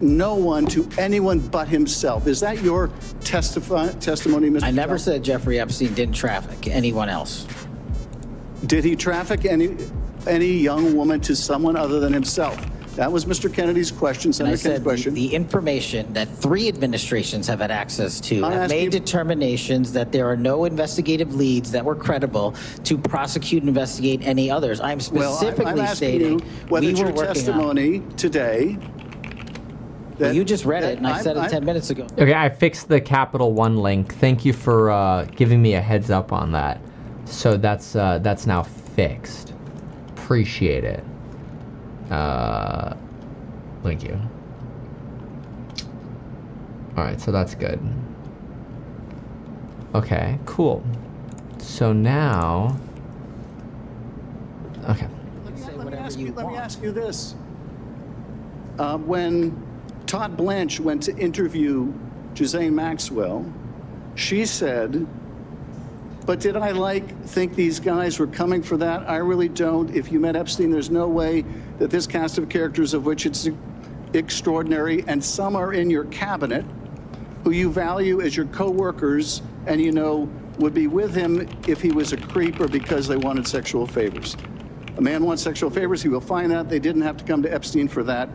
no one to anyone but himself. Is that your testimony, Mr. I never said Jeffrey Epstein didn't traffic anyone else. Did he traffic any young woman to someone other than himself? That was Mr. Kennedy's question, Senator Kennedy's question. The information that 3 administrations have had access to have made determinations that there are no investigative leads that were credible to prosecute and investigate any others. I'm specifically stating whether it's your testimony today. Well, you just read it, and I said it 10 minutes ago. Okay, I fixed the Capital One link. Thank you for giving me a heads up on that. So that's now fixed. Appreciate it. Thank you. All right, so that's good. Okay, cool. So now, okay. Let me ask you this. When Todd Blanche went to interview Ghislaine Maxwell, she said, but did I think these guys were coming for that? I really don't. If you met Epstein, there's no way that this cast of characters, of which it's extraordinary, and some are in your cabinet, who you value as your co-workers, and you know would be with him if he was a creep or because they wanted sexual favors. A man wants sexual favors, he will find that. They didn't have to come to Epstein for that.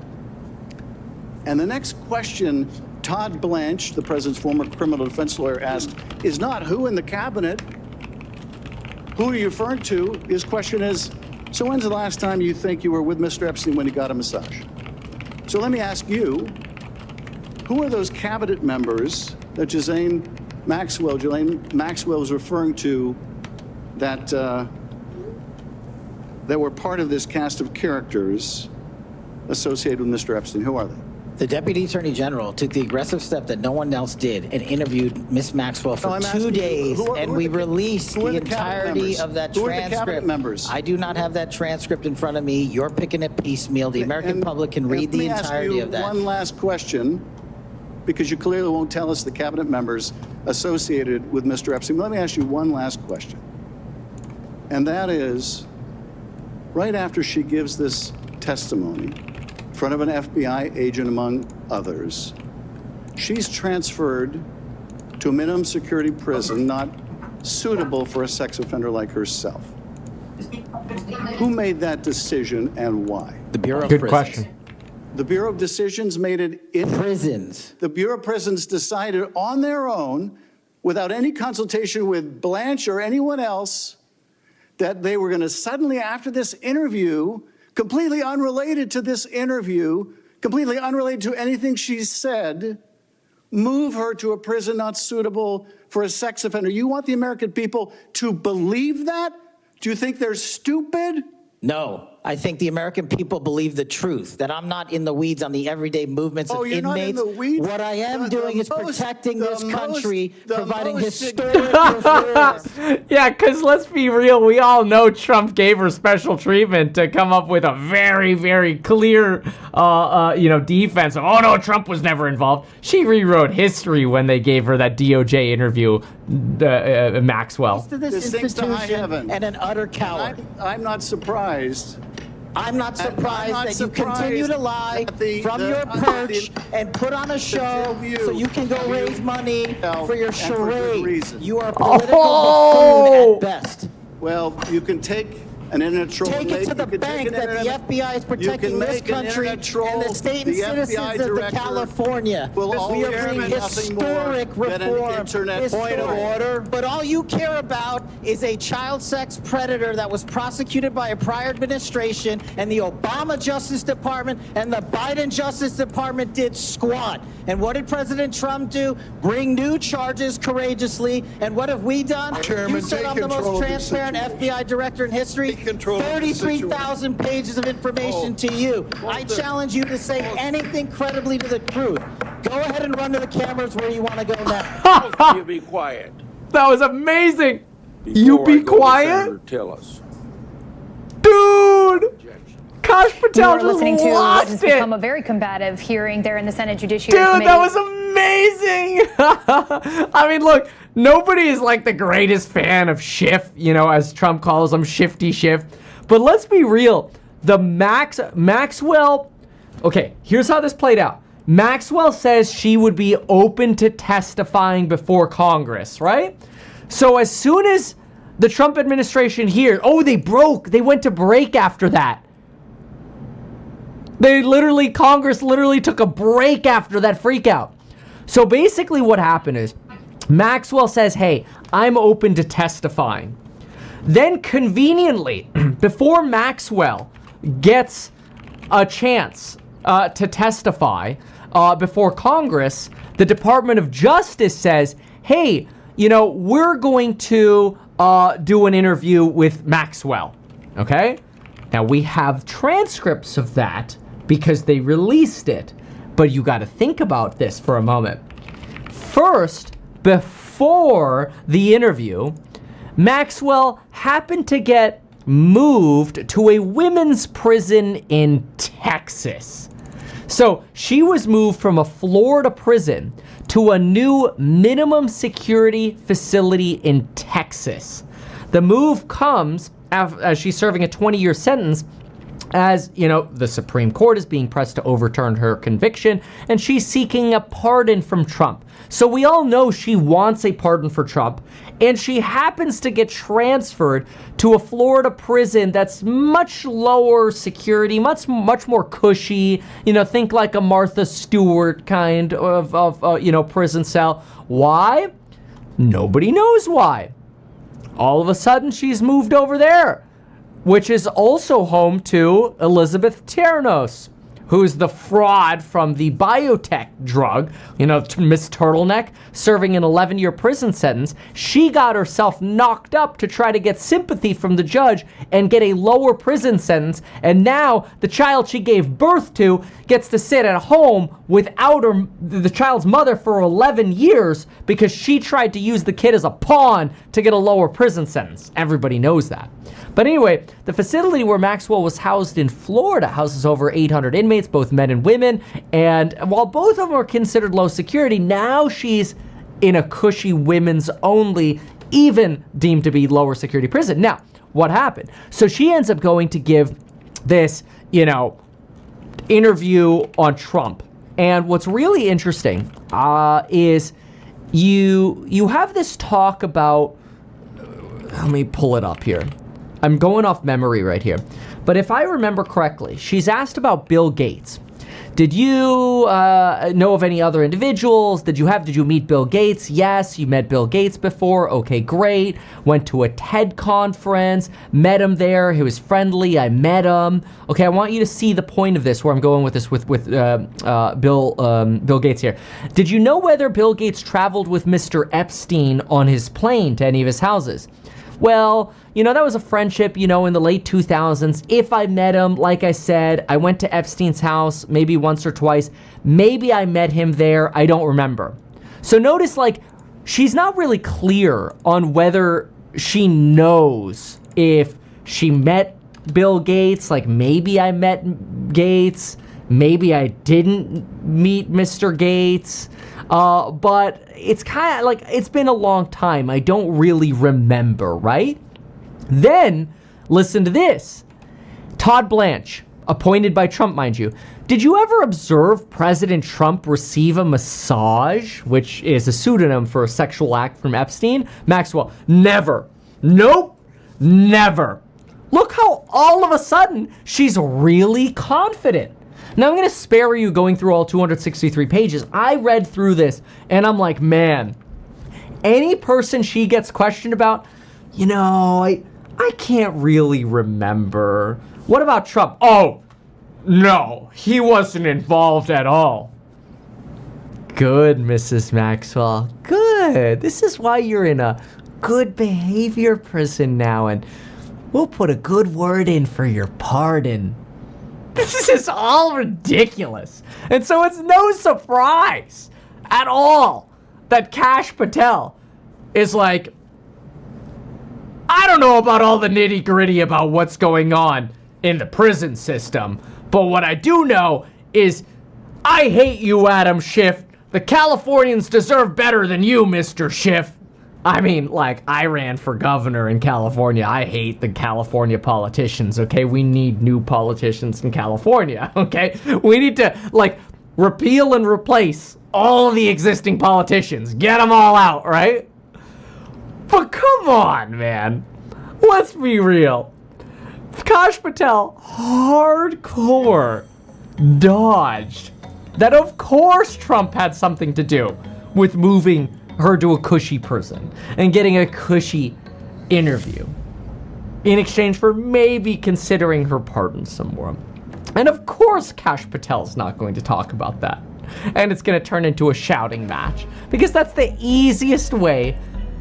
And the next question Todd Blanche, the president's former criminal defense lawyer, asked is not who in the cabinet, who are you referring to? His question is, so when's the last time you think you were with Mr. Epstein when he got a massage? So let me ask you, who are those cabinet members that Ghislaine Maxwell was referring to that were part of this cast of characters associated with Mr. Epstein? Who are they? The Deputy Attorney General took the aggressive step that no one else did and interviewed Miss Maxwell for 2 days, and we released the entirety of that transcript. I do not have that transcript in front of me. You're picking it piecemeal. The American public can read the entirety of that. One last question, because you clearly won't tell us the cabinet members associated with Mr. Epstein. Let me ask you one last question. And that is, right after she gives this testimony, in front of an FBI agent, among others, she's transferred to a minimum security prison not suitable for a sex offender like herself. Who made that decision and why? The Bureau of Good Prisons. question. The Bureau of Decisions made it in prisons. The Bureau of Prisons decided on their own, without any consultation with Blanche or anyone else, that they were going to suddenly, after this interview, completely unrelated to this interview, completely unrelated to anything she said, move her to a prison not suitable for a sex offender. You want the American people to believe that? Do you think they're stupid? No, I think the American people believe the truth, that I'm not in the weeds on the everyday movements of you're inmates. Not in the weeds? What I am doing is protecting this country, providing historic reforms. Yeah, because let's be real, we all know Trump gave her special treatment to come up with a very, very clear, defense of, oh no, Trump was never involved. She rewrote history when they gave her that DOJ interview, Maxwell. To this institution and an utter coward. I'm not surprised. I'm not surprised that you continue to lie from your perch and put on a show so you can go raise money for your charade. You are political buffoon at best. Well, you can take an internet troll. Take it to the bank that the FBI is protecting this country and the state and citizens of the California. We are bringing historic reform. Point of order. But all you care about is a child sex predator that was prosecuted by a prior administration, and the Obama Justice Department and the Biden Justice Department did squat. And what did President Trump do? Bring new charges courageously. And what have we done? Chairman, you said I'm the most transparent FBI director in history. 33,000 pages of information to you. I challenge you to say anything credibly to the truth. Go ahead and run to the cameras where you want to go now. You be quiet. That was amazing. Before you be I go, quiet? Senator, tell us. Dude! Kash Patel just listening to lost what has it. become a very combative hearing there in the Senate Judiciary Committee. Dude, that was amazing. I mean, look, nobody is like the greatest fan of Schiff, as Trump calls him, Shifty Schiff. But let's be real. The Maxwell, okay, here's how this played out. Maxwell says she would be open to testifying before Congress, right? So as soon as the Trump administration hears, they went to break after that. Congress literally took a break after that freakout. So basically what happened is Maxwell says, hey, I'm open to testifying. Then conveniently, before Maxwell gets a chance to testify before Congress, the Department of Justice says, hey, we're going to do an interview with Maxwell, okay? Now, we have transcripts of that because they released it, but you got to think about this for a moment. First, before the interview, Maxwell happened to get moved to a women's prison in Texas. So she was moved from a Florida prison to a new minimum security facility in Texas. The move comes as she's serving a 20-year sentence, as, the Supreme Court is being pressed to overturn her conviction, and she's seeking a pardon from Trump. So we all know she wants a pardon for Trump, and she happens to get transferred to a Florida prison that's much lower security, much more cushy, think like a Martha Stewart kind of prison cell. Why? Nobody knows why. All of a sudden, she's moved over there, which is also home to Elizabeth Ternos, who's the fraud from the biotech drug, Miss Turtleneck, serving an 11-year prison sentence. She got herself knocked up to try to get sympathy from the judge and get a lower prison sentence, and now the child she gave birth to gets to sit at home without the child's mother for 11 years because she tried to use the kid as a pawn to get a lower prison sentence. Everybody knows that. But anyway, the facility where Maxwell was housed in Florida houses over 800 inmates, both men and women. And while both of them are considered low security, now she's in a cushy women's only, even deemed to be lower security prison. Now, what happened? So she ends up going to give this, interview on Trump. And what's really interesting is you have this talk about, let me pull it up here. I'm going off memory right here. But if I remember correctly, she's asked about Bill Gates. Did you know of any other individuals? Did you meet Bill Gates? Yes, you met Bill Gates before. Okay, great. Went to a TED conference, met him there. He was friendly. I met him. Okay, I want you to see the point of this, where I'm going with this with Bill Gates here. Did you know whether Bill Gates traveled with Mr. Epstein on his plane to any of his houses? Well, that was a friendship, in the late 2000s. If I met him, like I said, I went to Epstein's house maybe once or twice. Maybe I met him there. I don't remember. So notice, she's not really clear on whether she knows if she met Bill Gates. Maybe I met Gates. Maybe I didn't meet Mr. Gates. But it's kind of it's been a long time. I don't really remember, right? Then, listen to this. Todd Blanche, appointed by Trump, mind you. Did you ever observe President Trump receive a massage, which is a pseudonym for a sexual act from Epstein? Maxwell, never. Nope, never. Look how all of a sudden she's really confident. Now, I'm going to spare you going through all 263 pages. I read through this, and I'm like, man, any person she gets questioned about, I can't really remember. What about Trump? Oh, no, he wasn't involved at all. Good, Mrs. Maxwell. Good. This is why you're in a good behavior prison now, and we'll put a good word in for your pardon. This is all ridiculous. And so it's no surprise at all that Kash Patel is like, I don't know about all the nitty gritty about what's going on in the prison system, but what I do know is I hate you, Adam Schiff. The Californians deserve better than you, Mr. Schiff. I mean, I ran for governor in California. I hate the California politicians, okay? We need new politicians in California, okay? We need to, repeal and replace all the existing politicians. Get them all out, right? But come on, man. Let's be real. Kash Patel hardcore dodged that of course Trump had something to do with moving her to a cushy prison and getting a cushy interview in exchange for maybe considering her pardon some more. And of course Kash Patel's not going to talk about that. And it's going to turn into a shouting match because that's the easiest way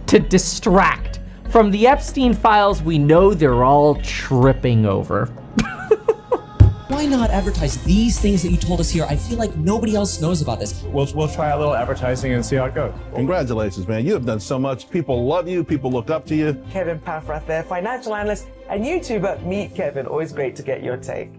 to distract from the Epstein files we know they're all tripping over. Why not advertise these things that you told us here? I feel like nobody else knows about this. We'll try a little advertising and see how it goes. Congratulations, man. You have done so much. People love you. People look up to you. Kevin Paffrath there, financial analyst and YouTuber. Meet Kevin. Always great to get your take.